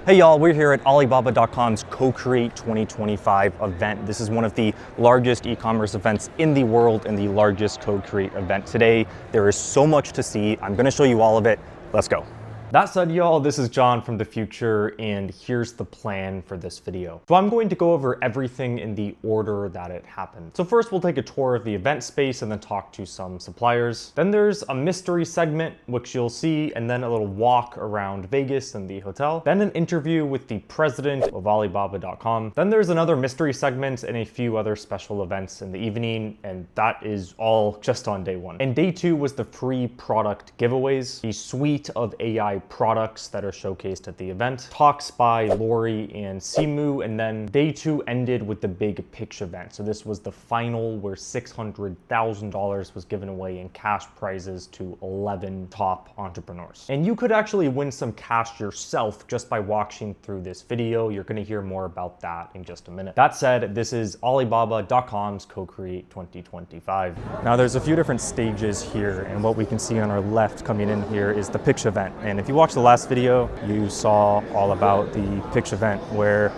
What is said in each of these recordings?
Hey y'all, we're here at Alibaba.com's CoCreate 2025 event. This is one of the largest e-commerce events in the world and the largest CoCreate event today. There is so much to see. I'm gonna show you all of it. Let's go. That said, y'all, this is John from the future, and here's the plan for this video. So I'm going to go over everything in the order that it happened. So first, we'll take a tour of the event space and then talk to some suppliers. Then there's a mystery segment, which you'll see, and then a little walk around Vegas and the hotel. Then an interview with the president of Alibaba.com. Then there's another mystery segment and a few other special events in the evening, and that is all just on day one. And day two was the free product giveaways, the suite of AI products that are showcased at the event, talks by Lori and Simu, and then day two ended with the big pitch event. So this was the final where $600,000 was given away in cash prizes to 11 top entrepreneurs. And you could actually win some cash yourself just by watching through this video. You're gonna hear more about that in just a minute. That said, this is Alibaba.com's CoCreate 2025. Now there's a few different stages here, and what we can see on our left coming in here is the pitch event. And if you watched the last video, you saw all about the pitch event where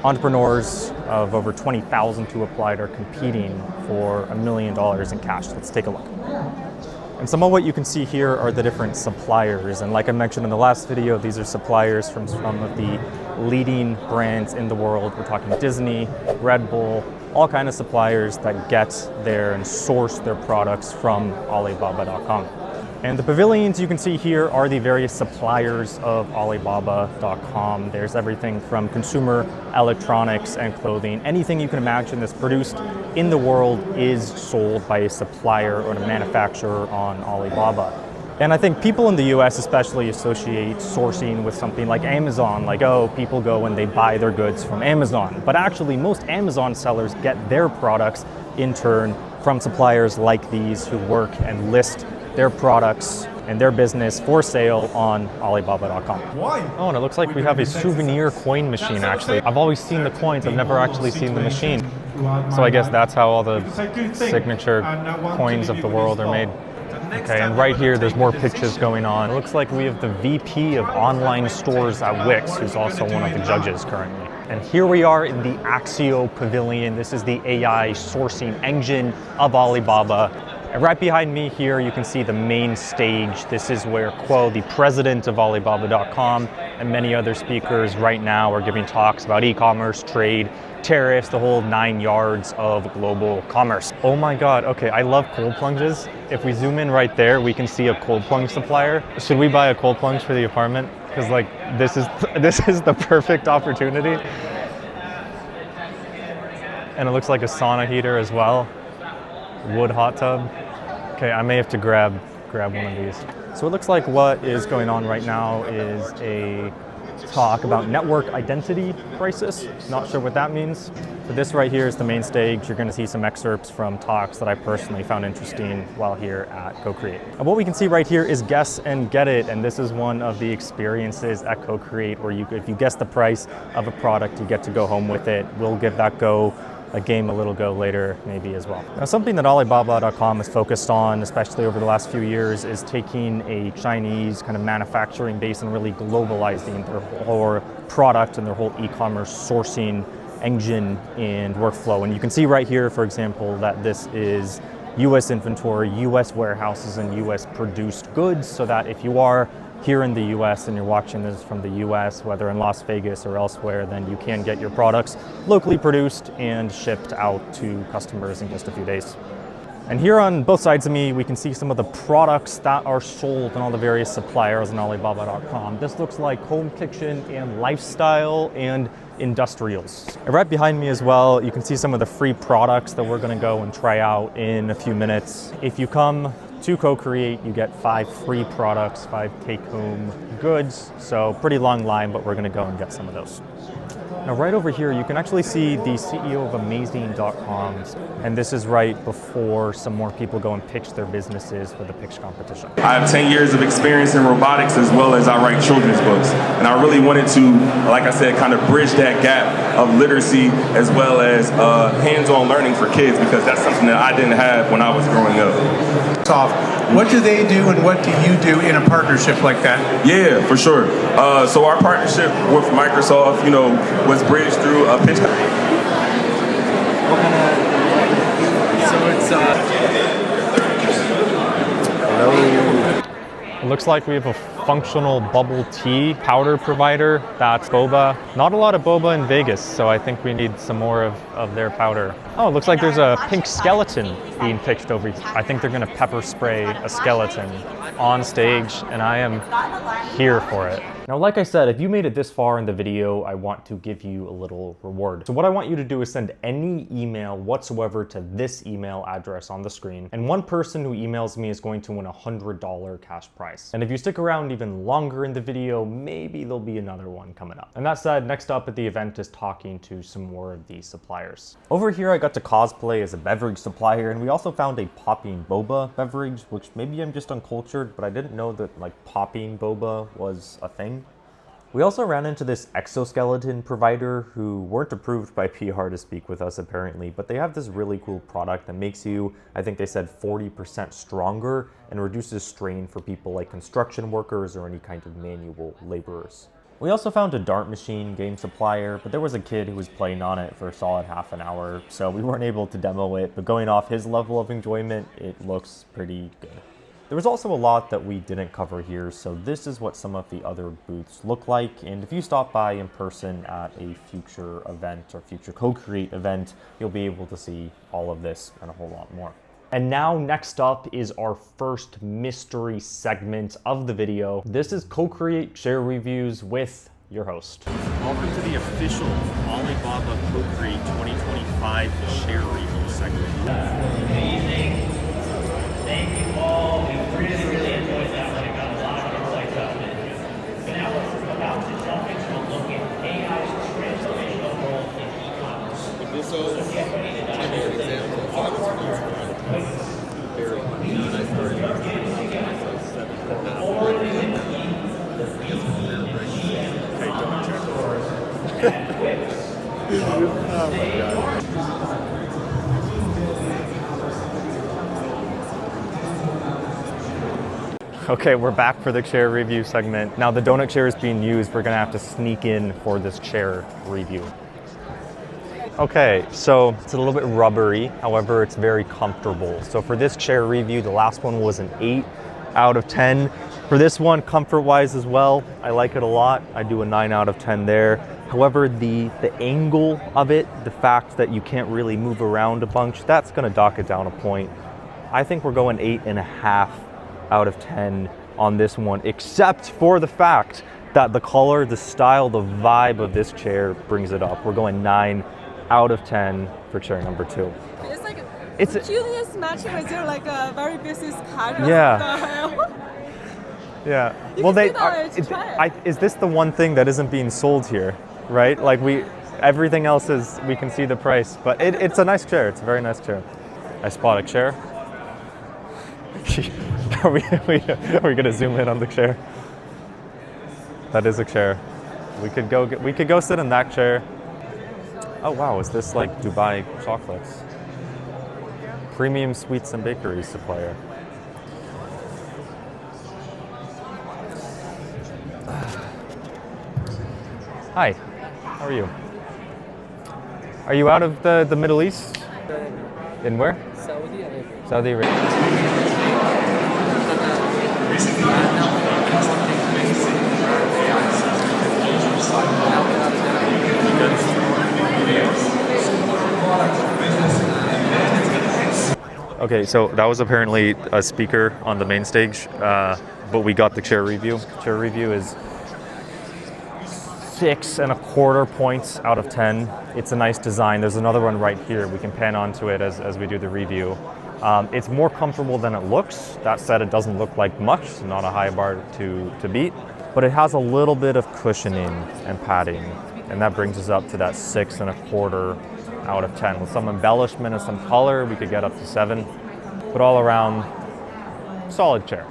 entrepreneurs of over 20,000 who applied are competing for $1 million in cash. Let's take a look. And some of what you can see here are the different suppliers. And like I mentioned in the last video, these are suppliers from some of the leading brands in the world. We're talking Disney, Red Bull, all kinds of suppliers that get there and source their products from Alibaba.com. And the pavilions you can see here are the various suppliers of Alibaba.com. There's everything from consumer electronics and clothing. Anything you can imagine that's produced in the world is sold by a supplier or a manufacturer on Alibaba. And I think people in the US especially associate sourcing with something like Amazon, like, oh, people go and they buy their goods from Amazon. But actually, most Amazon sellers get their products in turn from suppliers like these who work and list their products and their business for sale on Alibaba.com. Why? Oh, and it looks like we have a souvenir coin machine, actually. I've always seen the coins, I've never actually seen the machine. So I guess that's how all the signature coins of the world are made. Okay, and right here, there's more pitches going on. It looks like we have the VP of online stores at Wix, who's also one of the judges currently. And here we are in the Accio Pavilion. This is the AI sourcing engine of Alibaba. And right behind me here, you can see the main stage. This is where Kuo, the president of Alibaba.com, and many other speakers right now are giving talks about e-commerce, trade, tariffs, the whole 9 yards of global commerce. Oh my God, okay, I love cold plunges. If we zoom in right there, we can see a cold plunge supplier. Should we buy a cold plunge for the apartment? Because like, this is the perfect opportunity. And it looks like a sauna heater as well. Wood hot tub. Okay, I may have to grab one of these. So it looks like what is going on right now is a talk about network identity crisis. Not sure what that means. But this right here is the main stage. You're going to see some excerpts from talks that I personally found interesting while here at CoCreate. And what we can see right here is guess and get it. And this is one of the experiences at CoCreate where if you guess the price of a product, you get to go home with it. We'll give that a game a little go later maybe as well. Now, something that Alibaba.com is focused on, especially over the last few years, is taking a Chinese kind of manufacturing base and really globalizing their whole product and their whole e-commerce sourcing engine and workflow. And you can see right here, for example, that this is US inventory, US warehouses, and US produced goods, so that if you are here in the US and you're watching this from the US, whether in Las Vegas or elsewhere, then you can get your products locally produced and shipped out to customers in just a few days. And here on both sides of me, we can see some of the products that are sold in all the various suppliers on Alibaba.com. This looks like home, kitchen, and lifestyle and industrials. And right behind me as well, you can see some of the free products that we're gonna go and try out in a few minutes. If you come to CoCreate, you get 5 free products, 5 take-home goods. So pretty long line, but we're gonna go and get some of those. Now right over here, you can actually see the CEO of Amazing.com. And this is right before some more people go and pitch their businesses for the pitch competition. I have 10 years of experience in robotics as well as I write children's books. And I really wanted to, like I said, kind of bridge that gap of literacy as well as hands-on learning for kids, because that's something that I didn't have when I was growing up. Microsoft. What do they do and what do you do in a partnership like that? Yeah, for sure. So our partnership with Microsoft, you know, was bridged through a pitch. It looks like we have a functional bubble tea powder provider. That's boba. Not a lot of boba in Vegas, so I think we need some more of their powder. Oh, it looks like there's a pink skeleton being pitched over here. I think they're gonna pepper spray a skeleton on stage, and I am here for it. Now, like I said, if you made it this far in the video, I want to give you a little reward. So what I want you to do is send any email whatsoever to this email address on the screen, and one person who emails me is going to win a $100 cash prize. And if you stick around even longer in the video, maybe there'll be another one coming up. And that said, next up at the event is talking to some more of these suppliers. Over here, I got to cosplay as a beverage supplier, and we also found a popping boba beverage, which maybe I'm just uncultured, but I didn't know that like popping boba was a thing. We also ran into this exoskeleton provider who weren't approved by PR to speak with us apparently, but they have this really cool product that makes you, I think they said 40% stronger and reduces strain for people like construction workers or any kind of manual laborers. We also found a dart machine game supplier, but there was a kid who was playing on it for a solid half an hour, so we weren't able to demo it, but going off his level of enjoyment, it looks pretty good. There was also a lot that we didn't cover here, so this is what some of the other booths look like, and if you stop by in person at a future event or future CoCreate event, you'll be able to see all of this and a whole lot more. And now next up is our first mystery segment of the video. This is CoCreate Share Reviews with your host. Welcome to the official Alibaba CoCreate 2025 Share Review segment. Amazing. Thank you all. We really enjoyed that one. It got a lot of insights out of it. So now let's about to jump into a look at AI's transformational role in e-commerce. So get ready to dive into Oh my God. Okay, we're back for the chair review segment. Now the donut chair is being used. We're gonna have to sneak in for this chair review. Okay, so it's a little bit rubbery, however, it's very comfortable. So for this chair review, the last one was an 8 out of 10. For this one, comfort-wise as well, I like it a lot. I do a 9 out of 10 there. However, the angle of it, the fact that you can't really move around a bunch, that's gonna dock it down a point. I think we're going 8.5 out of 10 on this one, except for the fact that the color, the style, the vibe of this chair brings it up. We're going 9 out of 10 for chair number 2. It's like It's a- curious match with your like a very business casual Yeah. style. Yeah. You Well, can they see that are. it's trash. Is this the one thing that isn't being sold here, right? Like everything else is. We can see the price, but it's a nice chair. It's a very nice chair. I spot a chair. Are we gonna zoom in on the chair? That is a chair. We could go sit in that chair. Oh wow, is this like Dubai chocolates? Premium sweets and bakery supplier. Hi, how are you? Are you out of the Middle East? In where? Saudi Arabia. Saudi Arabia. Okay, so that was apparently a speaker on the main stage, but we got the chair review. Chair review is 6.25 points out of 10. It's a nice design. There's another one right here. We can pan onto it as we do the review. It's more comfortable than it looks. That said, it doesn't look like much, so not a high bar to beat, but it has a little bit of cushioning and padding, and that brings us up to that 6.25 out of 10. With some embellishment and some color, we could get up to 7, but all around, solid chair.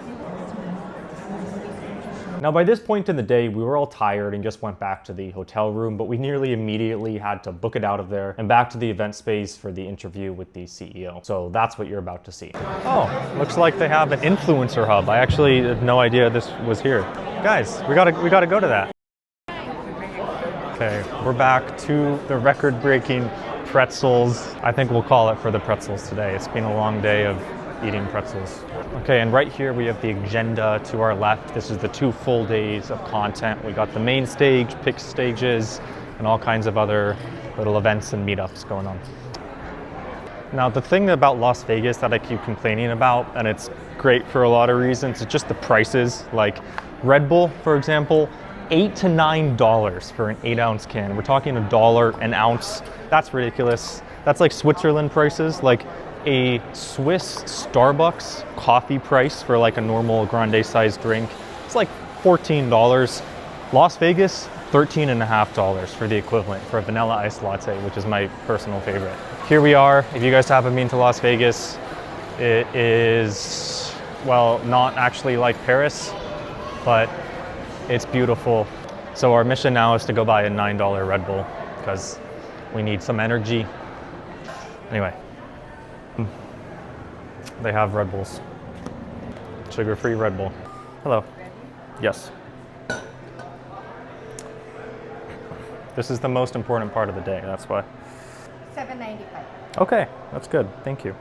Now, by this point in the day, we were all tired and just went back to the hotel room, but we nearly immediately had to book it out of there and back to the event space for the interview with the CEO. So that's what you're about to see. Oh, looks like they have an influencer hub. I actually had no idea this was here. Guys, we gotta go to that. Okay, we're back to the record-breaking pretzels. I think we'll call it for the pretzels today. It's been a long day of eating pretzels. Okay, and right here we have the agenda to our left. This is the 2 full days of content. We got the main stage, pick stages, and all kinds of other little events and meetups going on. Now, the thing about Las Vegas that I keep complaining about, and it's great for a lot of reasons, it's just the prices. Like Red Bull, for example, $8 to $9 for an 8-ounce can. We're talking $1 an ounce. That's ridiculous. That's like Switzerland prices. Like a Swiss Starbucks coffee price for like a normal grande sized drink, it's like $14. Las Vegas, $13.50 for the equivalent for a vanilla iced latte, which is my personal favorite. Here we are. If you guys haven't been to Las Vegas, it is, well, not actually like Paris, but it's beautiful. So our mission now is to go buy a $9 Red Bull because we need some energy. Anyway, they have Red Bulls. Sugar-free Red Bull. Hello. Yes. This is the most important part of the day, that's why. $7.95. Okay, that's good, thank you.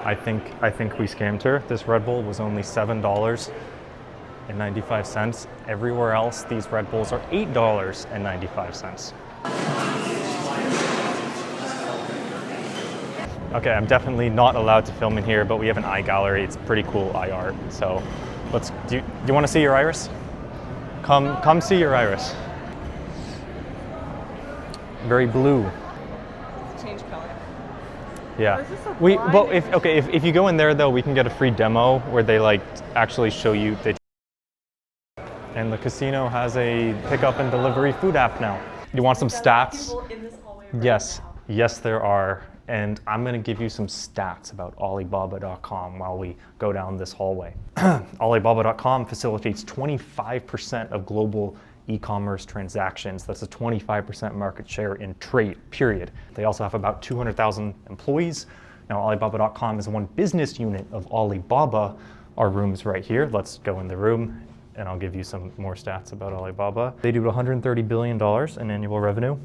I think we scammed her. This Red Bull was only $7.95. Everywhere else, these Red Bulls are $8.95. Okay, I'm definitely not allowed to film in here, but we have an eye gallery. It's pretty cool eye art. So let's, do you want to see your iris? Come see your iris. Very blue. Change color. Yeah. Oh, is this a Well, blind? if you go in there though, we can get a free demo where they like actually show you. And the casino has a pickup and delivery food app now. You want some stats? People in this hallway right Yes, now. yes there are. And I'm gonna give you some stats about Alibaba.com while we go down this hallway. Alibaba.com facilitates 25% of global e-commerce transactions. That's a 25% market share in trade, period. They also have about 200,000 employees. Now, Alibaba.com is one business unit of Alibaba. Our room's right here. Let's go in the room and I'll give you some more stats about Alibaba. They do $130 billion in annual revenue,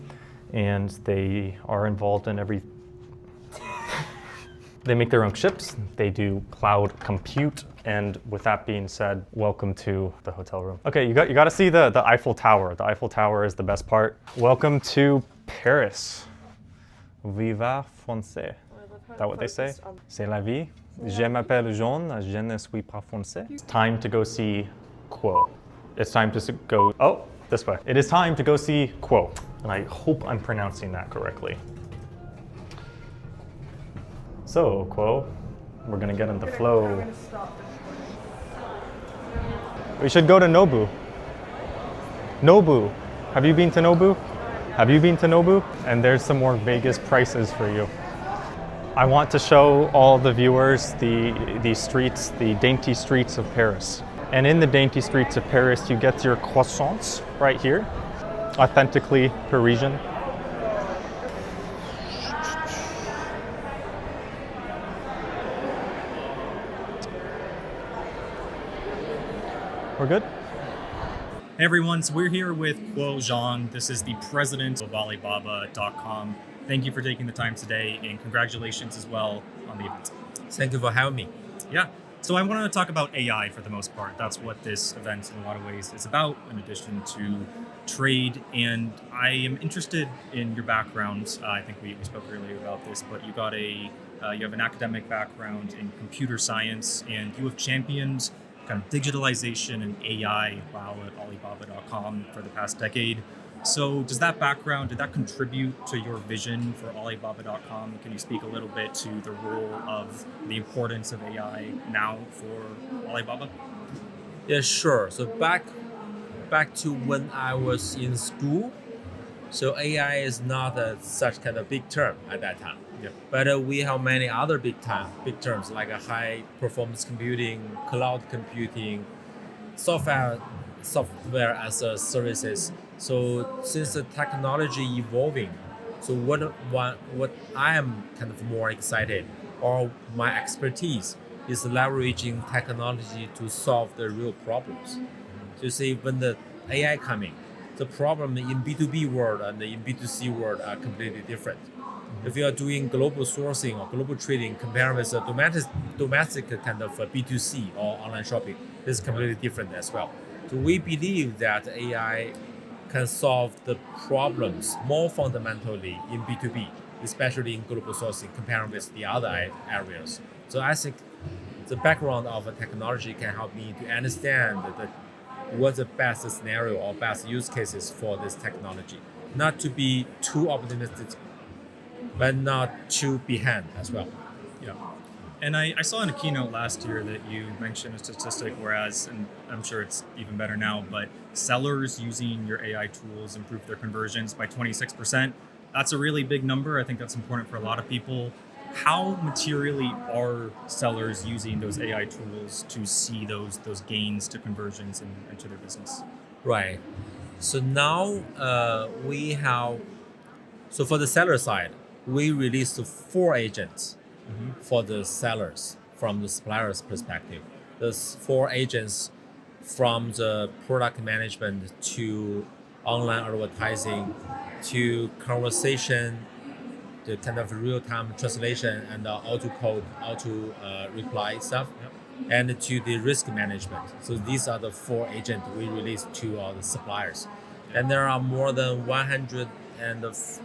and they are involved in every. They make their own chips, they do cloud compute, and with that being said, welcome to the hotel room. Okay, you got to see the Eiffel Tower. The Eiffel Tower is the best part. Welcome to Paris. Viva français. Is that what they say? C'est la vie. Je m'appelle Jean, je ne suis pas français. It's time to go see Quo. It's time to go, oh, this way. It is time to go see Quo, and I hope I'm pronouncing that correctly. So, Quo, we're gonna get in the flow. We should go to Nobu. Nobu. Have you been to Nobu? Have you been to Nobu? And there's some more Vegas prices for you. I want to show all the viewers the streets, the dainty streets of Paris. And in the dainty streets of Paris, you get your croissants right here, authentically Parisian. We're good? Hey everyone, so we're here with Zhang. This is the president of Alibaba.com. Thank you for taking the time today, and congratulations as well on the event. Thank you for having me. Yeah, so I want to talk about AI for the most part. That's what this event in a lot of ways is about, in addition to trade. And I am interested in your background. I think we spoke earlier about this, but you have an academic background in computer science, and you have championed kind of digitalization and AI while at Alibaba.com for the past decade. So does that background, did that contribute to your vision for Alibaba.com? Can you speak a little bit to the role of the importance of AI now for Alibaba? Yeah, sure. So back to when I was in school, so AI is not such kind of big term at that time. Yeah. But we have many other big terms like a high performance computing, cloud computing, software software as a services. So since the technology evolving, so what I am kind of more excited, or my expertise is leveraging technology to solve the real problems. So you see, when the AI coming, the problem in B2B world and in B2C world are completely different. If you are doing global sourcing or global trading, compared with a domestic kind of B2C or online shopping, this is completely different as well. So we believe that AI can solve the problems more fundamentally in B2B, especially in global sourcing, compared with the other areas. So I think the background of a technology can help me to understand what's the best scenario or best use cases for this technology. Not to be too optimistic, but not too behind as well. Yeah. And I saw in a keynote last year that you mentioned a statistic, whereas, and I'm sure it's even better now, but sellers using your AI tools improved their conversions by 26%. That's a really big number. I think that's important for a lot of people. How materially are sellers using those AI tools to see those gains to conversions and to their business? Right. So now we have, so for the seller side, we released 4 agents for the sellers from the supplier's perspective. Those 4 agents from the product management to online advertising to conversation, the kind of real-time translation and auto-code, auto-reply stuff, and to the risk management. So these are the 4 agents we released to the suppliers. And there are more than 100 and let's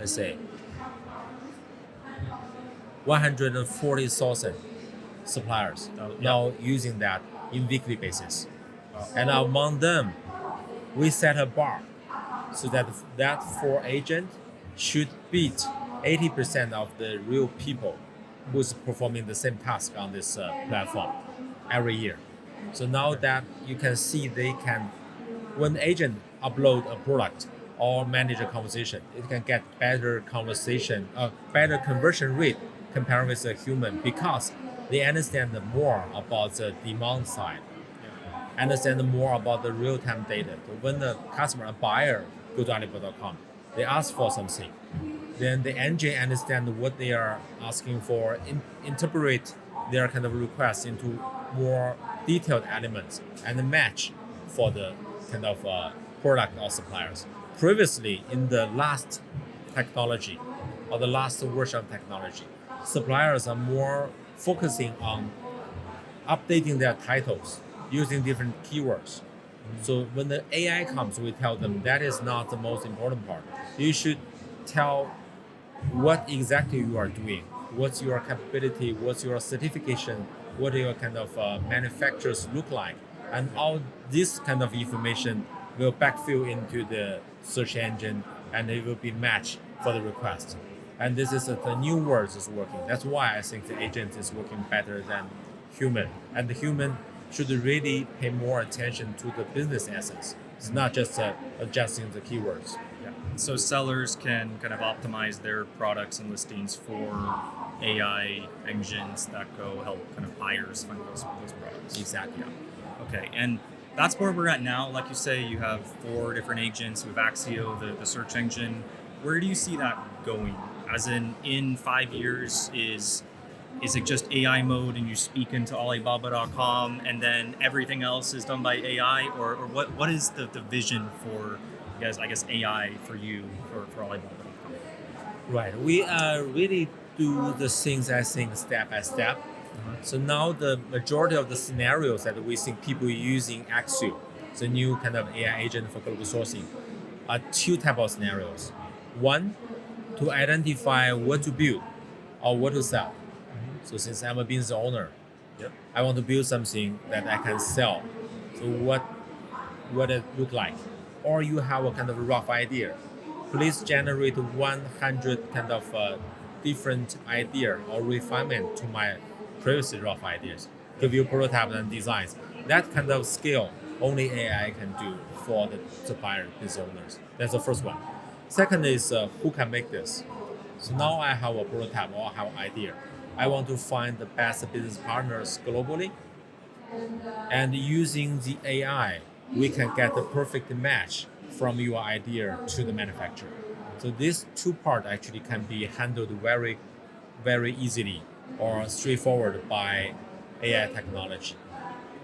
say 140,000 suppliers now using that in weekly basis. And among them, we set a bar so that 4 agent should beat 80% of the real people who's performing the same task on this platform every year. So now that you can see they can, when agent upload a product or manage a conversation, it can get better conversation, better conversion rate compared with a human, because they understand more about the demand side, understand more about the real-time data. So when the customer, a buyer, go to Alibaba.com, they ask for something, then the engine understand what they are asking for, interpret their kind of requests into more detailed elements and match for the kind of product or suppliers. Previously, in the last technology or the last version of technology, suppliers are more focusing on updating their titles using different keywords. So when the AI comes, we tell them that is not the most important part. You should tell what exactly you are doing, what's your capability, what's your certification, what your kind of manufacturers look like. And all this kind of information will backfill into the search engine and it will be matched for the request. And this is the new words is working. That's why I think the agent is working better than human. And the human should really pay more attention to the business essence. It's not just adjusting the keywords. Yeah. So sellers can kind of optimize their products and listings for AI engines that go help kind of buyers find those products. Exactly. Yeah. Okay, and that's where we're at now. Like you say, you have 4 different agents with Accio, the search engine. Where do you see that going? As in 5 years, is it just AI mode and you speak into Alibaba.com and then everything else is done by AI? Or what is the vision for, I guess, AI for you, for Alibaba.com? Right. We really do the things, I think, step by step. So now the majority of the scenarios that we think people using Accio, the new kind of AI agent for global sourcing, are 2 types of scenarios. One, to identify what to build or what to sell. So since I'm a business owner, I want to build something that I can sell. So what it look like? Or you have a kind of rough idea. Please generate 100 kind of different idea or refinement to my previous rough ideas. Give you prototypes and designs. That kind of skill only AI can do for the supplier business owners. That's the first one. Second is who can make this? So now I have a prototype or I have an idea. I want to find the best business partners globally, and using the AI we can get the perfect match from your idea to the manufacturer. So these two parts actually can be handled very, very easily or straightforward by AI technology.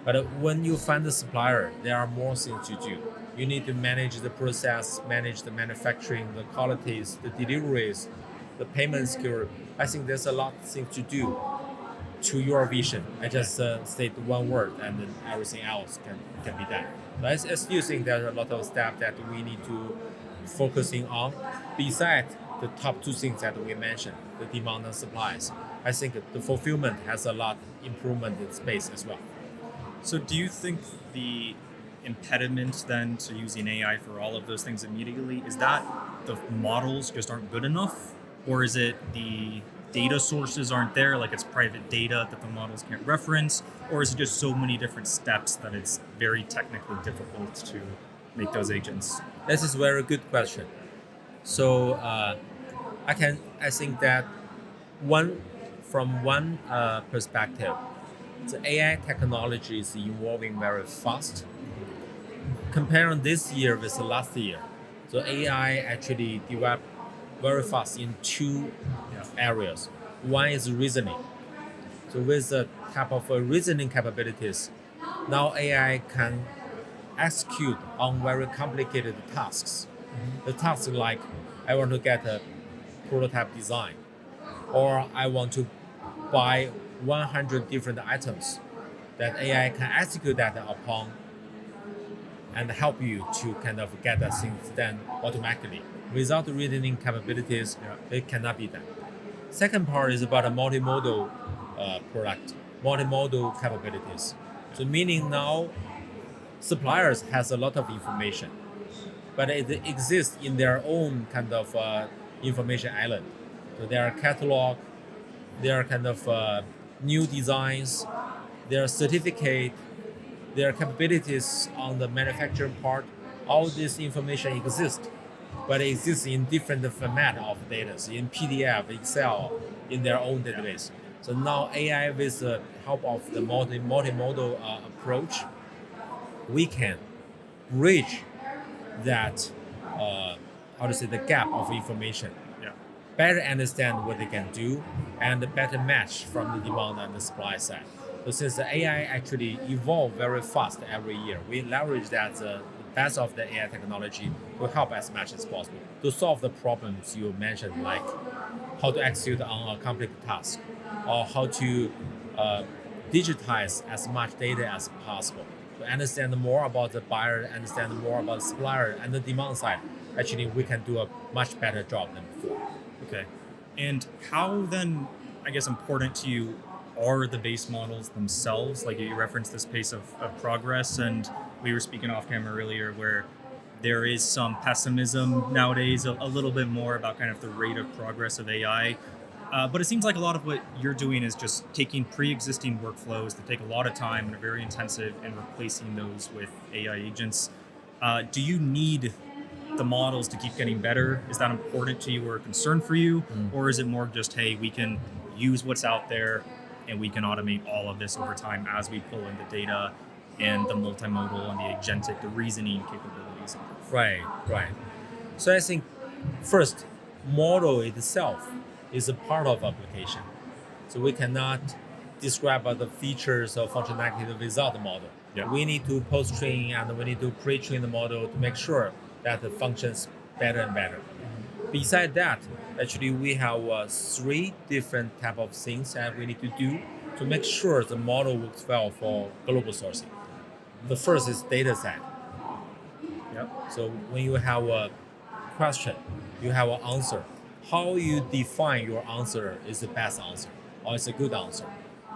But when you find the supplier, there are more things to do. You need to manage the process, manage the manufacturing, the qualities, the deliveries, the payment secure. I think there's a lot of things to do to your vision. I just state one word and then everything else can be done. But I still think there's a lot of stuff that we need to focusing on besides the top two things that we mentioned, the demand and supplies. I think the fulfillment has a lot improvement in space as well. So do you think the impediment then to using AI for all of those things immediately, is that the models just aren't good enough? Or is it the data sources aren't there, like it's private data that the models can't reference? Or is it just so many different steps that it's very technically difficult to make those agents? This is a very good question. So I think that from one perspective, the AI technology is evolving very fast. Comparing this year with last year, so AI actually developed very fast in two areas. One is reasoning. So with the type of reasoning capabilities, now AI can execute on very complicated tasks. The tasks like I want to get a prototype design, or I want to buy 100 different items, that AI can execute that upon and help you to kind of get that things done automatically. Without reasoning capabilities, it cannot be done. Second part is about a multimodal product, multimodal capabilities. So meaning now suppliers has a lot of information, but it exists in their own kind of information island. So there are catalog, there are kind of new designs, there are certificate, there are capabilities on the manufacturing part. All this information exists, but it exists in different format of data, so in PDF, Excel, in their own database. So now AI, with the help of the multimodal approach, we can bridge that, the gap of information. Better understand what they can do and better match from the demand and the supply side. So since the AI actually evolve very fast every year, we leverage that the best of the AI technology to help as much as possible to solve the problems you mentioned, like how to execute on a complex task, or how to digitize as much data as possible. To understand more about the buyer, understand more about the supplier and the demand side, actually we can do a much better job than before. Okay. And how then, I guess, important to you are the base models themselves? Like you referenced this pace of progress, and we were speaking off camera earlier where there is some pessimism nowadays, a little bit more about kind of the rate of progress of AI. But it seems like a lot of what you're doing is just taking pre-existing workflows that take a lot of time and are very intensive and replacing those with AI agents. Do you need the models to keep getting better? Is that important to you or a concern for you? Or is it more just, hey, we can use what's out there and we can automate all of this over time as we pull in the data and the multimodal and the agentic, the reasoning capabilities? Right. So I think first, model itself is a part of application. So we cannot describe the features or functionality without the model. We need to post-train and we need to pre-train the model to make sure that it functions better and better. Besides that, actually we have 3 different type of things that we need to do to make sure the model works well for global sourcing. The first is data set. So when you have a question, you have an answer. How you define your answer is the best answer or it's a good answer.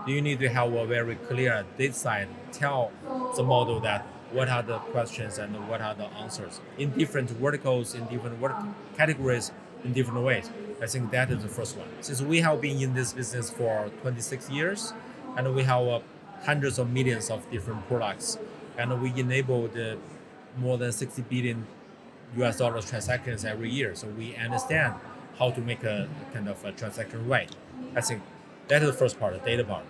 You need to have a very clear data set, tell the model that what are the questions and what are the answers in different verticals, in different categories, in different ways. I think that is the first one. Since we have been in this business for 26 years, and we have hundreds of millions of different products, and we enable the more than 60 billion US dollars transactions every year. So we understand how to make a kind of a transaction right. I think that is the first part, the data part.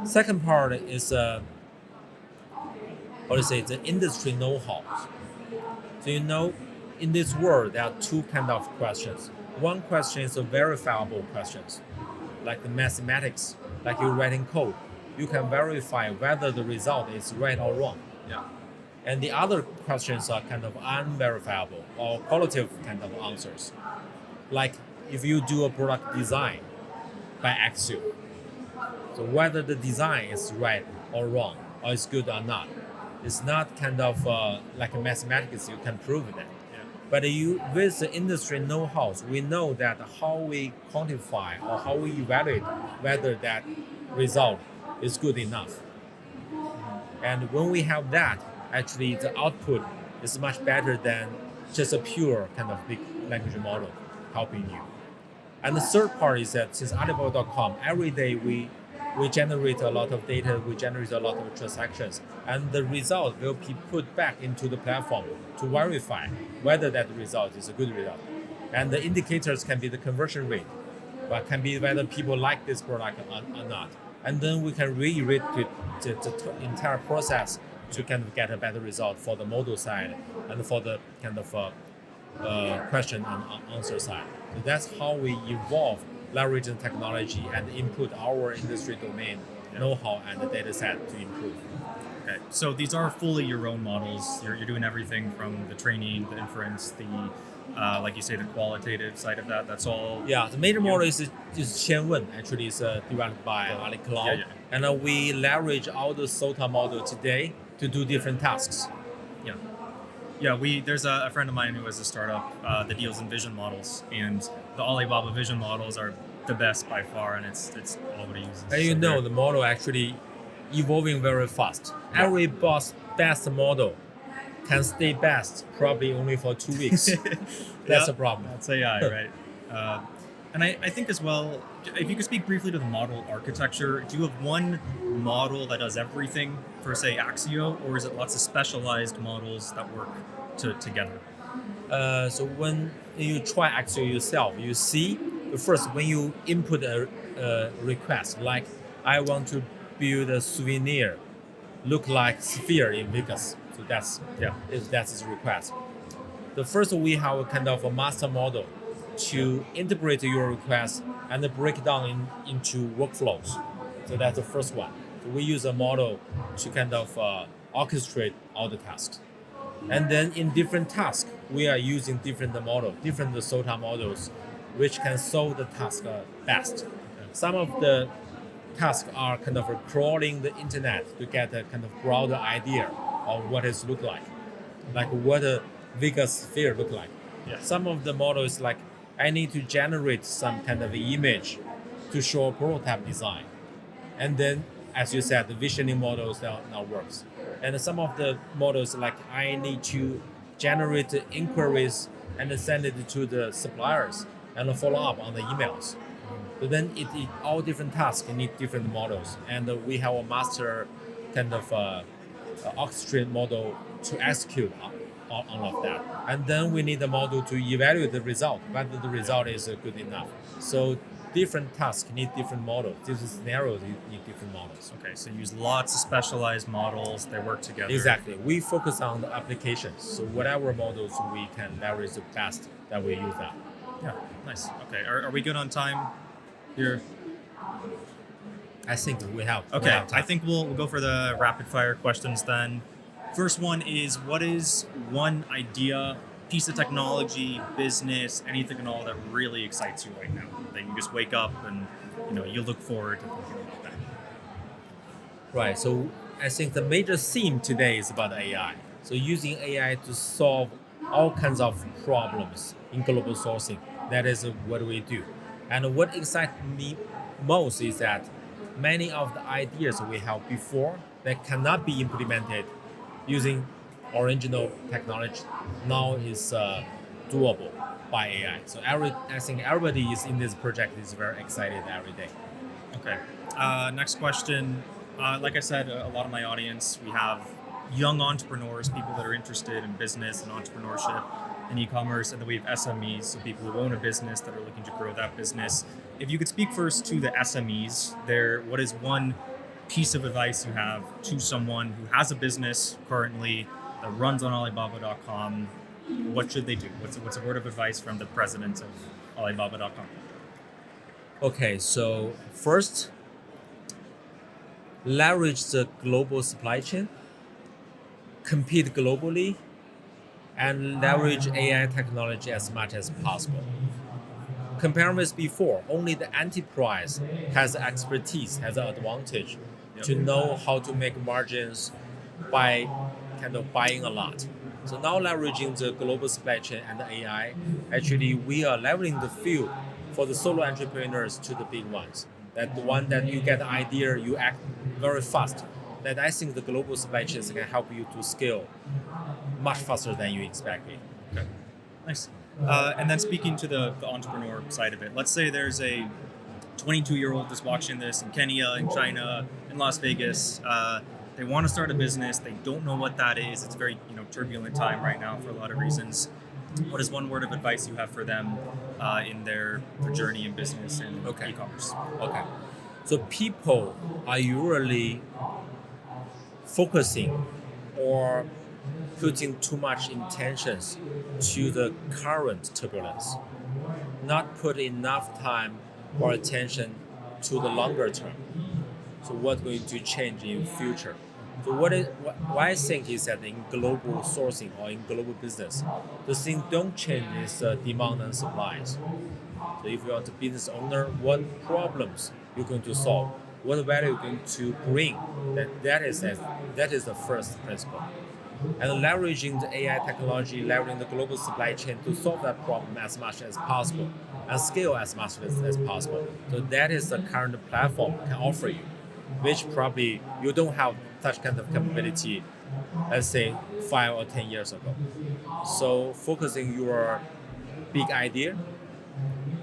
Second part is how to say, the industry know-how. So in this world, there are two kind of questions. One question is a verifiable questions, like the mathematics, like you're writing code. You can verify whether the result is right or wrong. Yeah. And the other questions are kind of unverifiable or qualitative kind of answers. Like if you do a product design by Accio, so whether the design is right or wrong, or is good or not, it's not kind of like a mathematics you can prove that. Yeah. But with the industry know-how, we know that how we quantify or how we evaluate whether that result is good enough. And when we have that, actually the output is much better than just a pure kind of big language model helping you. And the third part is that since Alibaba.com, every day we generate a lot of data, we generate a lot of transactions, and the result will be put back into the platform to verify whether that result is a good result. And the indicators can be the conversion rate, but can be whether people like this product or not. And then we can reiterate the entire process to kind of get a better result for the model side and for the kind of question and answer side. So that's how we evolve, leveraging technology and input our industry domain know-how and the data set to improve. Okay, so these are fully your own models. You're doing everything from the training, the inference, the like you say, the qualitative side of that. That's all. Yeah, the major model is Qianwen. Actually, is developed by Ali Cloud, and we leverage all the SOTA model today to do different tasks. Yeah. Yeah, there's a friend of mine who has a startup that deals in vision models, and the Alibaba vision models are the best by far, and it's all what he uses. And the model actually evolving very fast. Every best model can stay best probably only for 2 weeks. That's a problem. That's AI, right? And I think as well, if you could speak briefly to the model architecture, do you have one model that does everything for, say, Accio, or is it lots of specialized models that work together? So when you try Accio yourself, you see, first, when you input a request, like I want to build a souvenir, look like sphere in Vegas. So that's his request. The first, we have a kind of a master model to integrate your request and break it down into workflows. So that's the first one. So we use a model to kind of orchestrate all the tasks. And then in different tasks, we are using different SOTA models, which can solve the task best. Some of the tasks are kind of crawling the internet to get a kind of broader idea of what it look like what a Vegas sphere look like. Yeah. Some of the models like I need to generate some kind of image to show a prototype design, and then as you said, the visioning models now works. And some of the models like I need to generate inquiries and send it to the suppliers and follow up on the emails. So then all different tasks need different models, and we have a master kind of orchestrate model to execute all of that. And then we need a model to evaluate the result, whether the result is good enough. So different tasks need different models. Different scenarios need different models. Okay, so you use lots of specialized models. They work together. Exactly. We focus on the applications. So whatever models we can leverage the best, that we use that. Yeah, nice. Okay, are we good on time here? I think we have. Okay, we have time. I think we'll go for the rapid fire questions then. First one is, what is one idea, piece of technology, business, anything at all that really excites you right now? That you just wake up and you look forward to thinking about that. Right. So I think the major theme today is about AI. So using AI to solve all kinds of problems in global sourcing. That is what we do. And what excites me most is that many of the ideas we have before that cannot be implemented using original technology now is doable by AI. So I think everybody is in this project is very excited every day. Okay. Next question. Like I said, a lot of my audience, we have young entrepreneurs, people that are interested in business and entrepreneurship and e-commerce, and then we have SMEs, so people who own a business that are looking to grow that business. If you could speak first to the SMEs, what is one piece of advice you have to someone who has a business currently that runs on Alibaba.com, what should they do? What's a word of advice from the president of Alibaba.com? Okay, so first, leverage the global supply chain, compete globally, and leverage AI technology as much as possible. Compared with before, only the enterprise has expertise, has an advantage to know how to make margins by kind of buying a lot. So now leveraging the global supply chain and the AI, actually we are leveling the field for the solo entrepreneurs to the big ones. That the one that you get the idea, you act very fast. That I think the global supply chains can help you to scale much faster than you expected. Okay, nice. And then speaking to the entrepreneur side of it, let's say there's a 22-year-old that's watching this in Kenya, in China, in Las Vegas. They want to start a business. They don't know what that is. It's a very turbulent time right now for a lot of reasons. What is one word of advice you have for them in their journey in business and e-commerce? Okay. So people are usually focusing or putting too much intentions to the current turbulence, not put enough time or attention to the longer term. So what's going to change in future? So what I think is that in global sourcing or in global business, the thing don't change is demand and supplies. So if you are the business owner, what problems you're going to solve, what value you're going to bring, that is the first principle. And leveraging the AI technology, leveraging the global supply chain to solve that problem as much as possible and scale as much as possible. So that is the current platform can offer you, which probably you don't have such kind of capability, let's say 5 or 10 years ago. So focusing your big idea,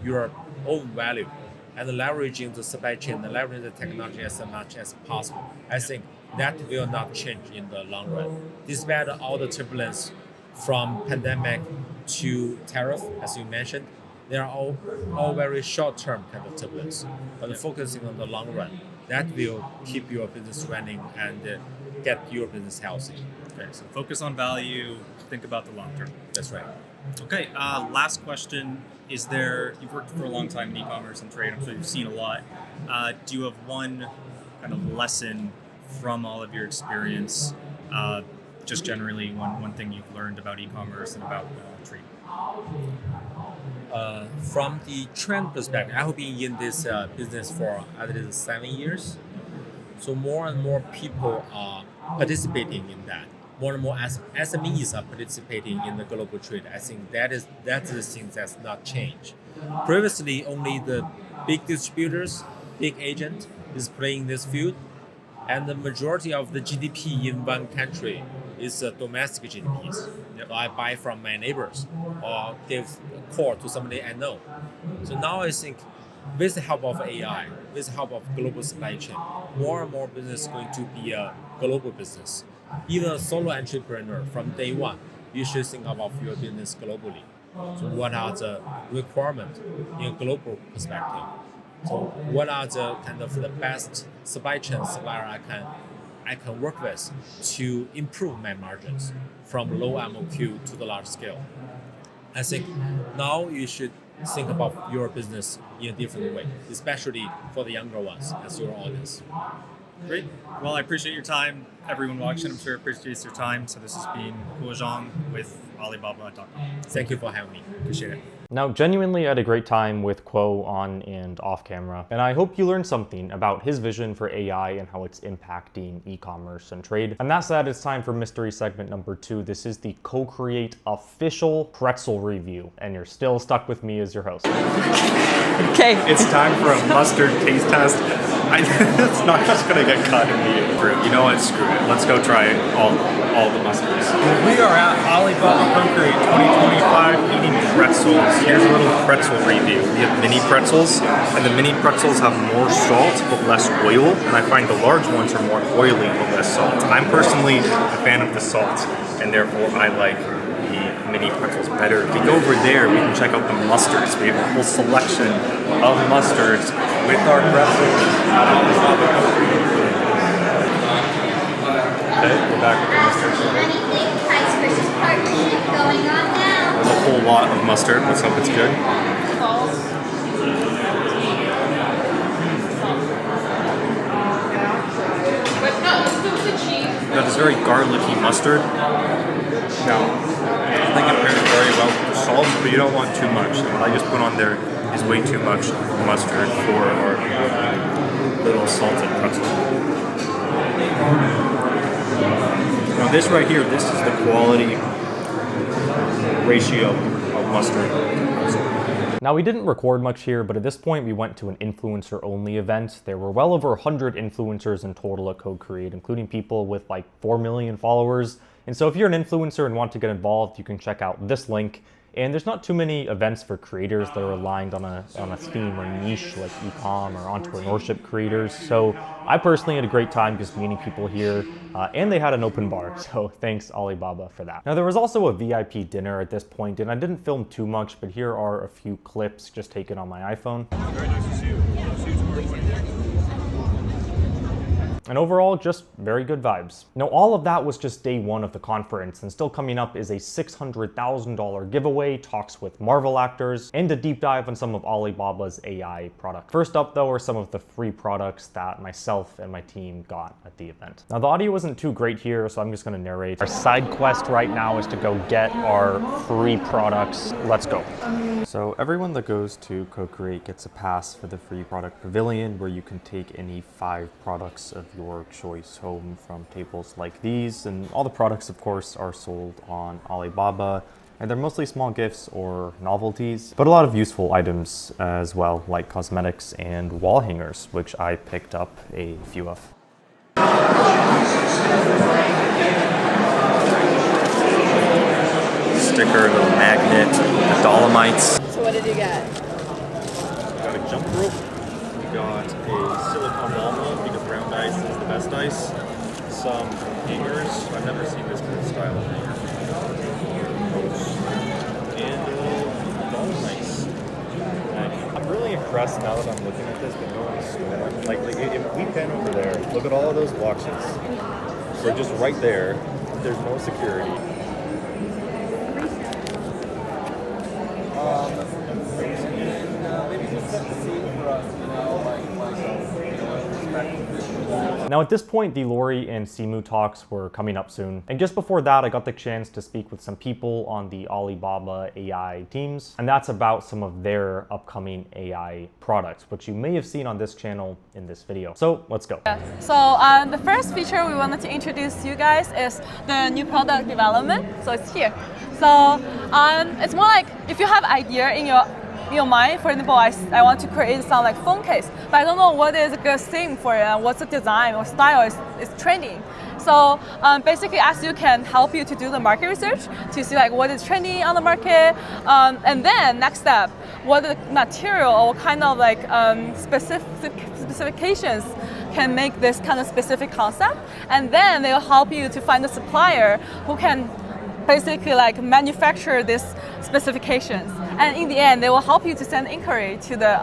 your own value, and leveraging the supply chain, and leveraging the technology as much as possible, I think that will not change in the long run. Despite all the turbulence from pandemic to tariff, as you mentioned, they are all very short-term kind of turbulence. But focusing on the long run, that will keep your business running and get your business healthy. Okay, so focus on value, think about the long term. That's right. Okay, last question. You've worked for a long time in e-commerce and trade, I'm sure you've seen a lot. Do you have one kind of lesson from all of your experience, just generally one thing you've learned about e-commerce and about trade? From the trend perspective, I have been in this business for at least 7 years. So more and more people are participating in that. More and more SMEs are participating in the global trade. I think that's the thing that's not changed. Previously, only the big distributors, big agent is playing this field, and the majority of the GDP in one country is domestic GDPs. So I buy from my neighbors or give a call to somebody I know. So now I think with the help of AI, with the help of global supply chain, more and more business is going to be a global business. Even a solo entrepreneur from day one, you should think about your business globally. So what are the requirements in a global perspective? So what are the kind of the best supply chain supplier I can work with to improve my margins from low MOQ to the large scale? I think now you should think about your business in a different way, especially for the younger ones as your audience. Great. Well, I appreciate your time. Everyone watching, I'm sure appreciates your time. So this has been Zhang with Alibaba.com. Thank you for having me. Appreciate it. Now, genuinely I had a great time with Kuo on and off camera, and I hope you learned something about his vision for AI and how it's impacting e-commerce and trade. And that's that. It's time for mystery segment number 2. This is the CoCreate official pretzel review, and you're still stuck with me as your host. Okay. It's time for a mustard taste test. It's not just gonna get cut immediately. You know what? Screw it. Let's go try all the mustards. We are at Alibaba CoCreate 2025 eating pretzels. Here's a little pretzel review. We have mini pretzels, and the mini pretzels have more salt but less oil, and I find the large ones are more oily but less salt. I'm personally a fan of the salt, and therefore I like the mini pretzels better. If we go over there, we can check out the mustards. We have a whole selection of mustards with our pretzels. Okay, we're back with the mustard. Price versus partnership going on now. There's a whole lot of mustard. Let's hope it's good. That is very garlicky mustard. Now, I think it pairs very well with the salt, but you don't want too much. So what I just put on there is way too much mustard for our little salted pretzel. Now this right here, this is the quality ratio of mustard. Now, we didn't record much here, but at this point we went to an influencer-only event. There were well over 100 influencers in total at CoCreate, including people with like 4 million followers. And so if you're an influencer and want to get involved, you can check out this link. And there's not too many events for creators that are aligned on a theme or niche like e-com or entrepreneurship creators. So I personally had a great time just meeting people here, and they had an open bar. So thanks Alibaba for that. Now there was also a VIP dinner at this point, and I didn't film too much, but here are a few clips just taken on my iPhone. Very nice to see you. And overall, just very good vibes. Now, all of that was just day one of the conference, and still coming up is a $600,000 giveaway, talks with Marvel actors, and a deep dive on some of Alibaba's AI products. First up, though, are some of the free products that myself and my team got at the event. Now, the audio wasn't too great here, so I'm just gonna narrate. Our side quest right now is to go get our free products. Let's go. So everyone that goes to CoCreate gets a pass for the free product pavilion, where you can take any 5 products of your choice home from tables like these. And all the products, of course, are sold on Alibaba, and they're mostly small gifts or novelties, but a lot of useful items as well, like cosmetics and wall hangers, which I picked up a few of. Sticker, little magnet, the Dolomites. So what did you get? We got a jump rope. We got a silicone ball mold because round ice is the best ice. Some hangers. I've never seen this kind of style of hanger. And a little Dolomites. I'm really impressed now that I'm looking at this, but no in the store. Like if we pan over there, look at all of those watches. They're just right there. There's no security. Now at this point, the Lori and Simu talks were coming up soon. And just before that, I got the chance to speak with some people on the Alibaba AI teams. And that's about some of their upcoming AI products, which you may have seen on this channel in this video. So let's go. So the first feature we wanted to introduce you guys is the new product development. So it's here. So it's more like if you have idea in your mind. For example, I want to create some like phone case, but I don't know what is a good theme for it, and what's the design or style is trending. So basically, Accio can help you to do the market research to see like what is trending on the market, and then next step, what the material or kind of like specifications can make this kind of specific concept, and then they'll help you to find a supplier who can basically like manufacture these specifications, and in the end, they will help you to send inquiry to the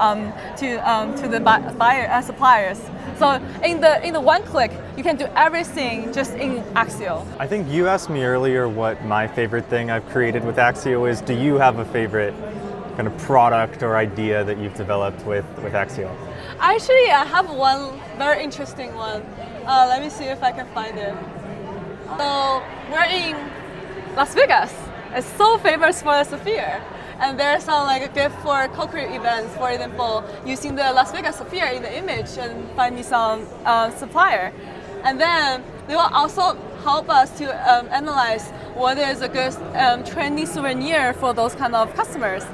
buyer suppliers. So in the one click, you can do everything just in Accio. I think you asked me earlier what my favorite thing I've created with Accio is. Do you have a favorite kind of product or idea that you've developed with Accio? Actually, I have one very interesting one. Let me see if I can find it. So we're in Las Vegas. It's so famous for the Sphere. And there's some like a gift for CoCreate events, for example, using the Las Vegas Sphere in the image and find me some supplier. And then they will also help us to analyze what is a good trendy souvenir for those kind of customers.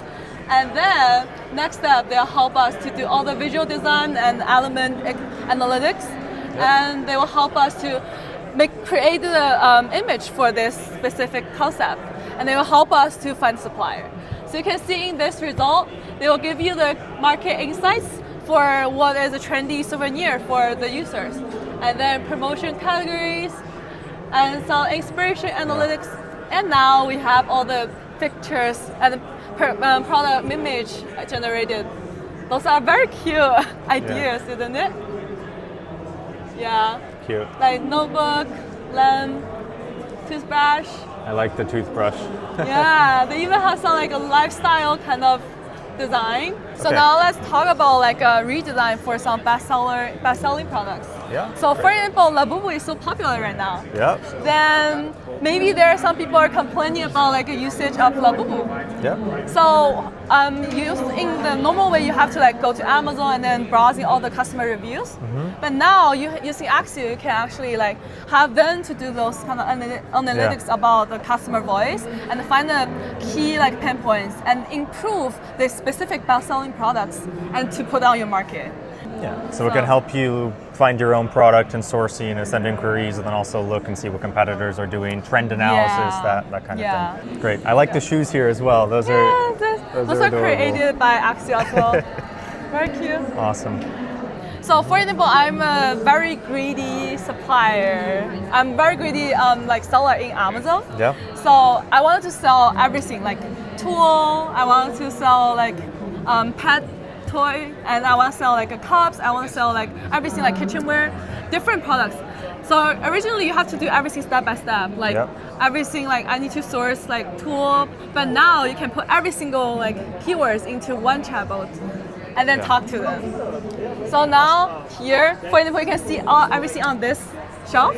And then next step, they'll help us to do all the visual design and element analytics. And they will help us to create the image for this specific concept. And they will help us to find supplier. So you can see in this result, they will give you the market insights for what is a trendy souvenir for the users. And then promotion categories and some inspiration analytics. And now we have all the pictures and product image generated. Those are very cute ideas, isn't it? Yeah. Cute. Like notebook, lamp, toothbrush. I like the toothbrush. Yeah, they even have some like a lifestyle kind of design. So Okay. now let's talk about like a redesign for some best-selling products. Yeah. So for example, Labubu is so popular right now. Yep. Then maybe there are some people are complaining about like a usage of Labubu. Yep. So in the normal way, you have to like go to Amazon and then browsing all the customer reviews. But now using Accio, you can actually like have them to do those kind of analytics about the customer voice and find the key like pain points and improve the specific best-selling products and to put on your market. Yeah. So it can help you find your own product and sourcing and send inquiries, and then also look and see what competitors are doing, trend analysis, that kind of thing. Great. I like the shoes here as well. Those are adorable. Created by Accio as well. Very cute. Awesome. So for example, I'm a very greedy supplier. I'm very greedy like seller in Amazon. Yeah. So I wanted to sell everything like tool. I wanted to sell like pet toy, and I want to sell like cups. I want to sell like everything like kitchenware, different products. So originally you have to do everything step by step, like everything like I need to source like tool. But now you can put every single like keywords into one chatbot and then talk to them. So now here, for example, you can see everything on this shelf.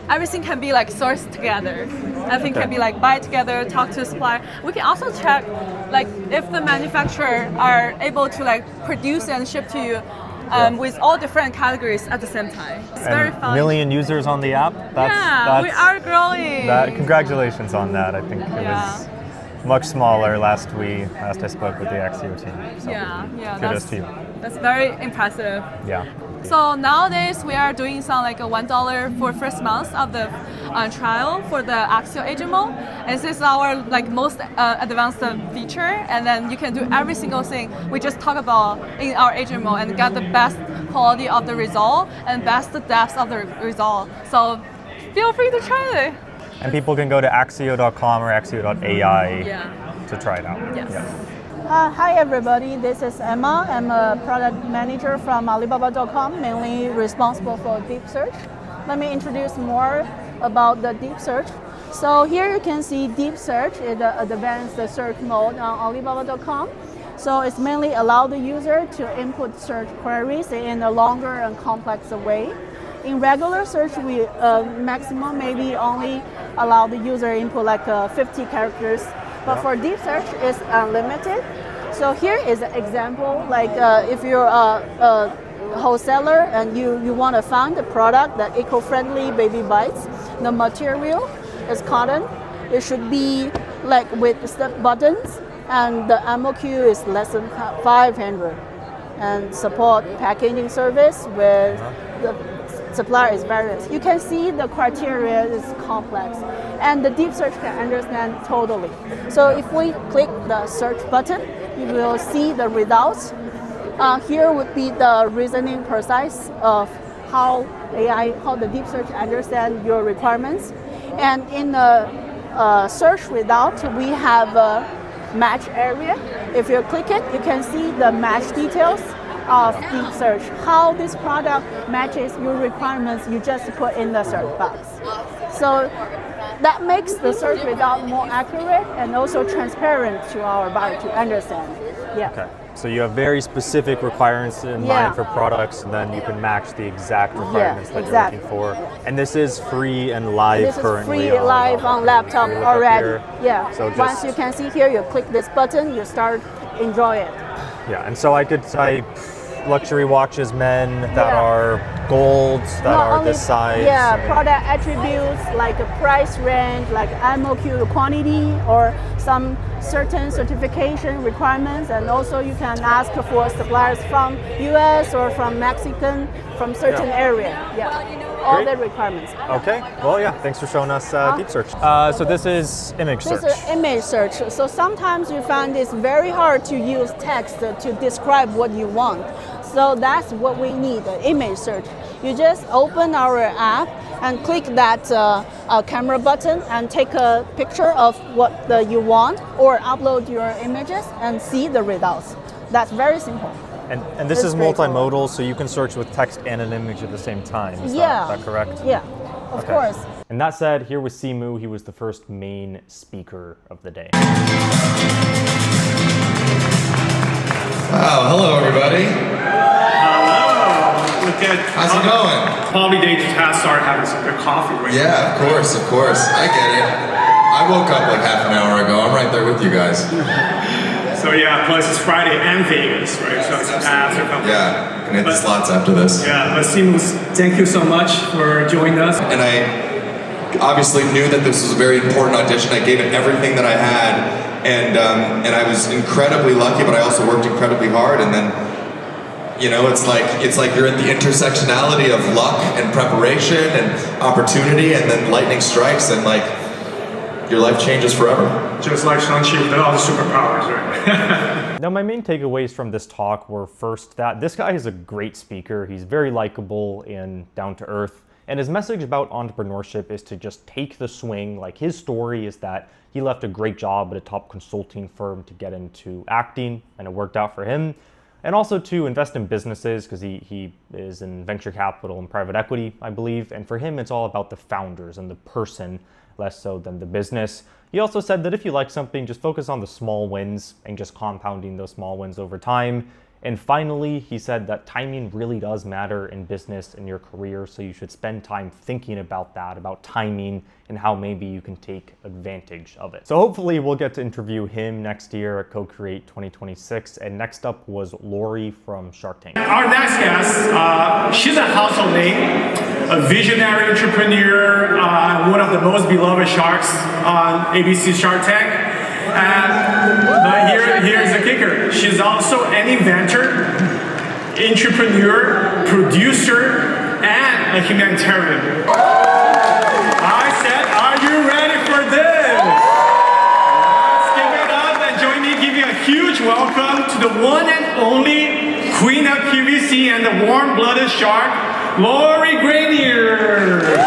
Everything can be like sourced together. Everything can be like buy together, talk to the supplier. We can also check like if the manufacturer are able to like produce and ship to you with all different categories at the same time. It's very fun. Million users on the app. We are growing. Congratulations on that. I think it was much smaller last I spoke with the Accio team. So kudos to you. That's very impressive. Yeah. So nowadays we are doing some like a $1 for first month of the trial for the Accio Agent Mode. And this is our like most advanced feature, and then you can do every single thing we just talk about in our Agent Mode and get the best quality of the result and best depth of the result. So feel free to try it. And people can go to Accio.com or Accio.ai to try it out. Yes. Hi everybody, this is Emma. I'm a product manager from Alibaba.com, mainly responsible for deep search. Let me introduce more about the deep search. So here you can see deep search is the advanced search mode on Alibaba.com. So it's mainly allow the user to input search queries in a longer and complex way. In regular search, we maximum maybe only allow the user input like 50 characters. But for deep search, it's unlimited. So here is an example, like if you're a wholesaler and you want to find a product that eco-friendly baby bites, the material is cotton. It should be like with step buttons, and the MOQ is less than 500. And support packaging service with the supplier is various. You can see the criteria is complex, and the deep search can understand totally. So if we click the search button, you will see the results. Here would be the reasoning precise of how the deep search understand your requirements. And in the search result, we have a match area. If you click it, you can see the match details of deep search, how this product matches your requirements you just put in the search box. So that makes the search result more accurate and also transparent to our buyer to understand. Okay. So you have very specific requirements in mind for products, and then you can match the exact requirements that you're looking for. And this is free and live currently. This is free live on laptop already. Yeah. So once you can see here, you click this button, you start enjoy it. Yeah, and so I could type luxury watches, men that are gold, that are this size. Yeah, product attributes like a price range, like MOQ quantity, or some certain certification requirements. And also you can ask for suppliers from US or from Mexican, from certain area. All the requirements. Okay, well thanks for showing us deep search. So this is image search. This is image search. So sometimes you find it's very hard to use text to describe what you want. So that's what we need, image search. You just open our app and click that camera button and take a picture of what you want, or upload your images and see the results. That's very simple. And this is multimodal, so you can search with text and an image at the same time. Is that correct? Yeah, of course. And that said, here was Simu. He was the first main speaker of the day. Wow, hello everybody. Hello. Look at how's it going? Probably they just have started having some good coffee right now. Yeah, of course. I get it. I woke up like half an hour ago. I'm right there with you guys. So yeah, plus it's Friday and Vegas, right? So it's after company. Yeah, gonna hit the slots after this. Yeah, but Simu, thank you so much for joining us. And I obviously knew that this was a very important audition. I gave it everything that I had. And I was incredibly lucky, but I also worked incredibly hard. And then, you know, it's like you're at the intersectionality of luck and preparation and opportunity, and then lightning strikes, and like your life changes forever. Just like Shang-Chi with all the superpowers, right? Now, my main takeaways from this talk were first that this guy is a great speaker. He's very likable and down to earth. And his message about entrepreneurship is to just take the swing. Like, his story is that he left a great job at a top consulting firm to get into acting, and it worked out for him. And also to invest in businesses, because he is in venture capital and private equity, I believe. And for him, it's all about the founders and the person, less so than the business. He also said that if you like something, just focus on the small wins and just compounding those small wins over time. And finally, he said that timing really does matter in business and your career, so you should spend time thinking about that, about timing and how maybe you can take advantage of it. So hopefully we'll get to interview him next year at CoCreate 2026. And next up was Lori from Shark Tank. Our next guest, she's a household name, a visionary entrepreneur, one of the most beloved sharks on ABC Shark Tank. But here's the kicker. She's also an inventor, entrepreneur, producer, and a humanitarian. I said, are you ready for this? Let's give it up and join me giving a huge welcome to the one and only Queen of QVC and the warm-blooded shark, Lori Greiner.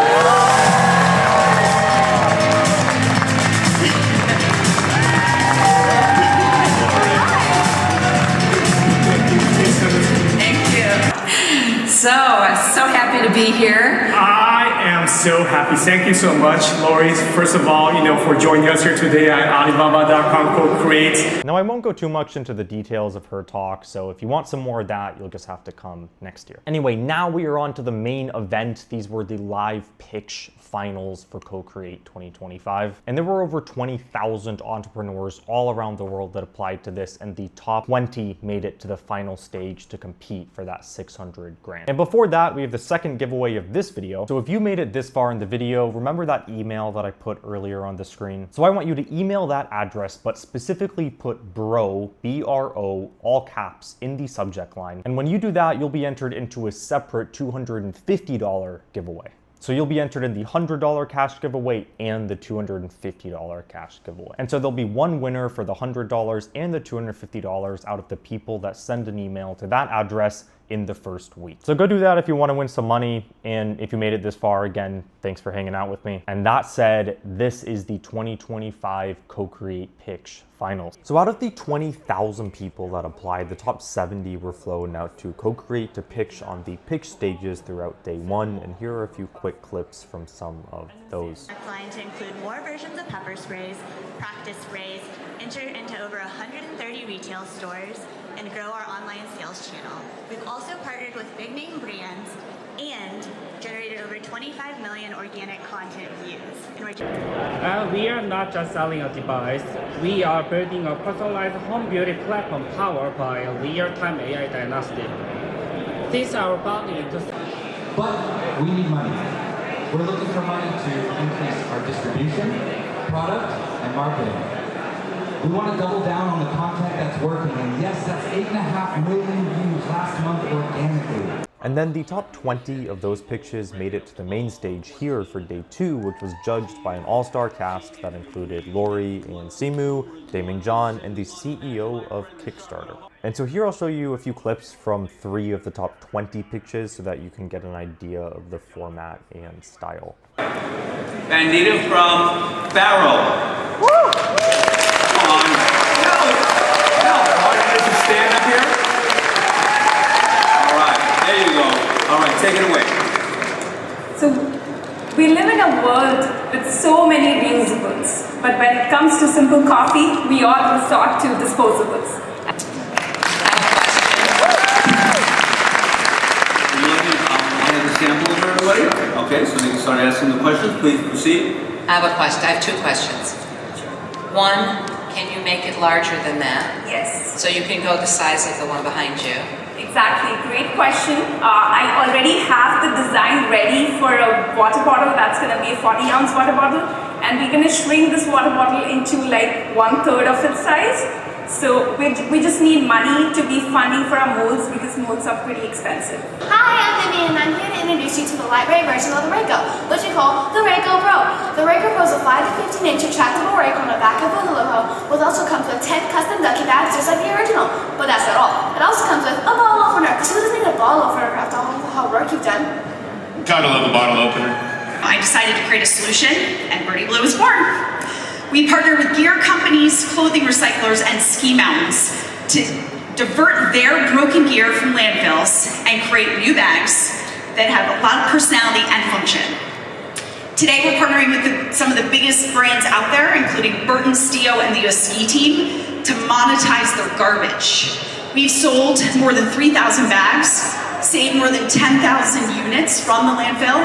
So happy to be here. I am so happy. Thank you so much, Lori. First of all, for joining us here today at Alibaba.com CoCreate. Now, I won't go too much into the details of her talk, so if you want some more of that, you'll just have to come next year. Anyway, now we are on to the main event. These were the live pitch finals for CoCreate 2025. And there were over 20,000 entrepreneurs all around the world that applied to this, and the top 20 made it to the final stage to compete for that 600 grand. And before that, we have the second giveaway of this video. So if you made it this far in the video, remember that email that I put earlier on the screen? So I want you to email that address, but specifically put BRO, B-R-O, all caps in the subject line. And when you do that, you'll be entered into a separate $250 giveaway. So you'll be entered in the $100 cash giveaway and the $250 cash giveaway. And so there'll be one winner for the $100 and the $250 out of the people that send an email to that address in the first week. So go do that if you want to win some money. And if you made it this far, again, thanks for hanging out with me. And that said, this is the 2025 CoCreate Pitch Finals. So out of the 20,000 people that applied, the top 70 were flown out to CoCreate to pitch on the pitch stages throughout day one. And here are a few quick clips from some of those. Our plan to include more versions of pepper sprays, practice sprays, enter into over 130 retail stores, and grow our online sales channel. We've also partnered with big name brands and generated over 25 million organic content views. We are not just selling a device, we are building a personalized home beauty platform powered by a real-time AI diagnostic. These are bounding into... But we need money. We're looking for money to increase our distribution, product, and marketing. We want to double down on the content that's working, and yes, that's 8.5 million views last month organically. And then the top 20 of those pitches made it to the main stage here for day two, which was judged by an all-star cast that included Lori and Simu, Daymond John, and the CEO of Kickstarter. And so here I'll show you a few clips from 3 of the top 20 pitches so that you can get an idea of the format and style. Bandito from Farrell. Woo! Come on. No. All you need to stand up here. All right, there you go. All right, take it away. So we We live in a world with so many reusables, but when it comes to simple coffee, we all resort to disposables. I have the sample for everybody. Okay, so you can start asking the questions. Please proceed. I have a question. I have two questions. One, can you make it larger than that? Yes. So you can go the size of the one behind you? Exactly, great question. I already have the design ready for a water bottle. That's going to be a 40-ounce water bottle. And we're going to shrink this water bottle into like 1/3 of its size. So we just need money to be funding for our molds because molds are pretty expensive. Hi, I'm Vivian and I'm here to introduce you to the lightweight version of the Rayco, which we call the Rayco Pro. The Rayco Pro is a 5 to 15-inch retractable rake on the back of the logo, which also comes with 10 custom ducky bags just like the original. But that's not all. It also comes with a bottle opener, because who doesn't need a bottle opener after all the hard work you've done? Gotta love a bottle opener. I decided to create a solution, and Birdie Blue was born. We partnered with gear companies, clothing recyclers, and ski mountains to divert their broken gear from landfills and create new bags that have a lot of personality and function. Today we're partnering with some of the biggest brands out there, including Burton Steel and the US Ski Team, to monetize their garbage. We've sold more than 3,000 bags, saved more than 10,000 units from the landfill.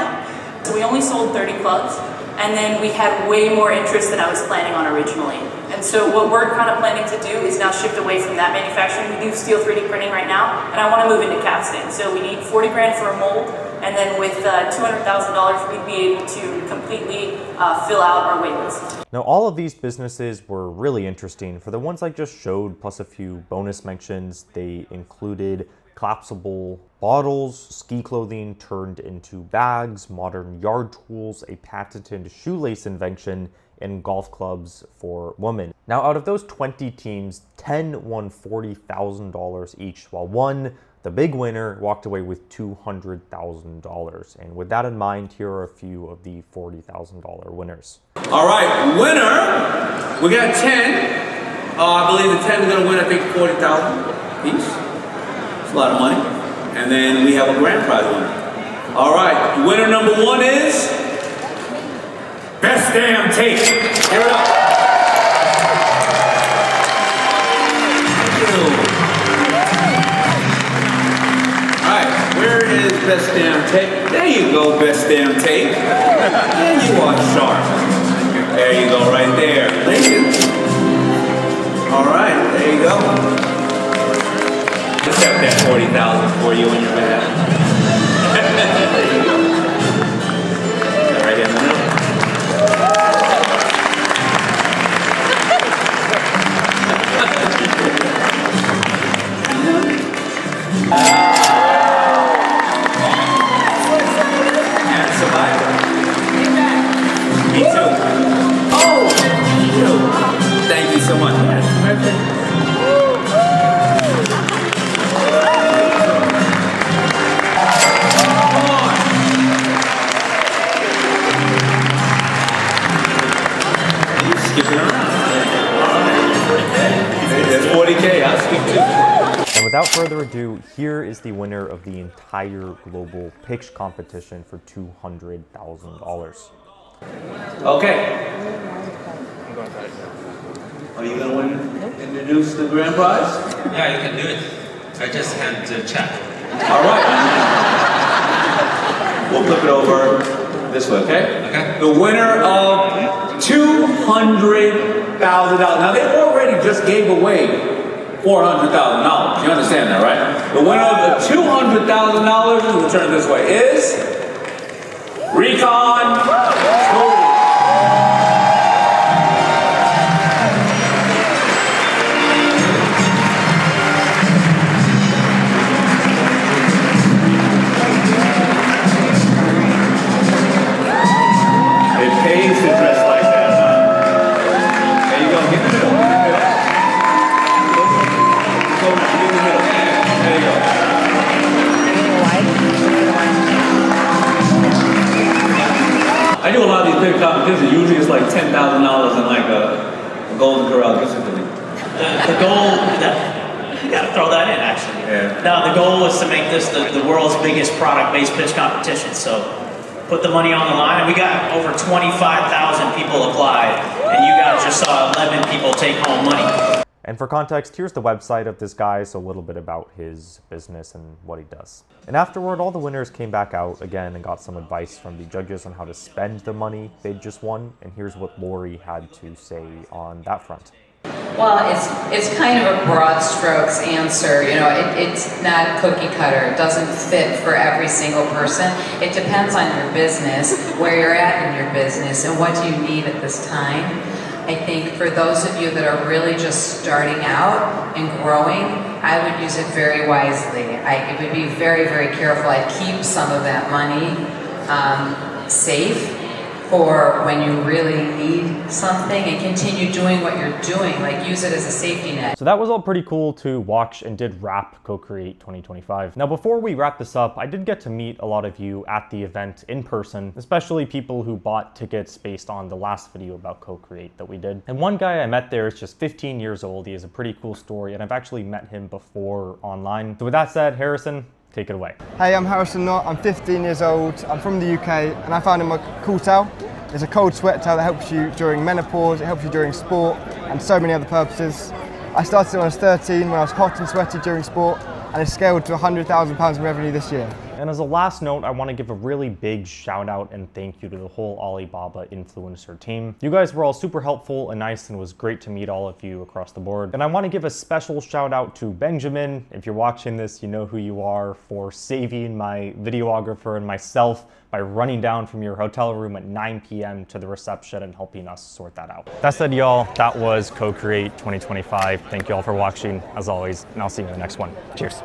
So we only sold 30 plugs. And then we had way more interest than I was planning on originally. And so what we're kind of planning to do is now shift away from that manufacturing. We do steel 3D printing right now, and I want to move into casting. So we need 40 grand for a mold, and then with $200,000, we'd be able to completely fill out our wait list. Now, all of these businesses were really interesting. For the ones I just showed, plus a few bonus mentions, they included collapsible bottles, ski clothing turned into bags, modern yard tools, a patented shoelace invention, and golf clubs for women. Now, out of those 20 teams, 10 won $40,000 each, while one, the big winner, walked away with $200,000. And with that in mind, here are a few of the $40,000 winners. All right, winner, we got 10. I believe the 10 is gonna win, I think, $40,000 each. It's a lot of money. And then we have a grand prize winner. All right, winner number 1 is Best Damn Tape. Give it up. Thank you. All right, where is Best Damn Tape? There you go, Best Damn Tape. There you are, sharp. There you go, right there. Thank you. All right, there you go. Accept that 40,000 for you in your bag. There you go. Right in the middle. And survivor. Me too. Oh, me too. Thank you so much. Yes. That's 40K, I'll speak to. And without further ado, here is the winner of the entire global pitch competition for $200,000. Okay. Are you going to introduce the grand prize? Yeah, you can do it. I just had to check. All right. We'll flip it over this way, okay? Okay. The winner of $200,000. Now, they already just gave away $400,000. You understand that, right? The winner of the $200,000, we'll turn this way, is Recon. It pays to dress like that, huh? There you go, get in the middle. Go in the middle. There you go. I do a lot of these big competitions. Usually it's like $10,000 and like a Golden Corral gift certificate. The goal, you gotta throw that in actually. Yeah. Now the goal was to make this the world's biggest product-based pitch competition. So put the money on the line, and we got over 25,000 people applied, and you guys just saw 11 people take home money. And for context, here's the website of this guy, so a little bit about his business and what he does. And afterward, all the winners came back out again and got some advice from the judges on how to spend the money they'd just won. And here's what Lori had to say on that front. Well, it's kind of a broad strokes answer. You know, it's not cookie cutter. It doesn't fit for every single person. It depends on your business, where you're at in your business, and what do you need at this time. I think for those of you that are really just starting out and growing, I would use it very wisely. I would be very, very careful. I'd keep some of that money safe for when you really need something and continue doing what you're doing, like use it as a safety net. So that was all pretty cool to watch and did wrap CoCreate 2025. Now before we wrap this up, I did get to meet a lot of you at the event in person, especially people who bought tickets based on the last video about CoCreate that we did. And one guy I met there is just 15 years old. He has a pretty cool story and I've actually met him before online. So with that said, Harrison, take it away. Hey, I'm Harrison Knott, I'm 15 years old, I'm from the UK, and I found my cool towel. It's a cold sweat towel that helps you during menopause, it helps you during sport, and so many other purposes. I started when I was 13, when I was hot and sweaty during sport, and it's scaled to £100,000 in revenue this year. And as a last note, I want to give a really big shout out and thank you to the whole Alibaba influencer team. You guys were all super helpful and nice, and it was great to meet all of you across the board. And I want to give a special shout out to Benjamin. If you're watching this, you know who you are, for saving my videographer and myself by running down from your hotel room at 9 p.m. to the reception and helping us sort that out. That said, y'all, that was CoCreate 2025. Thank you all for watching, as always, and I'll see you in the next one. Cheers.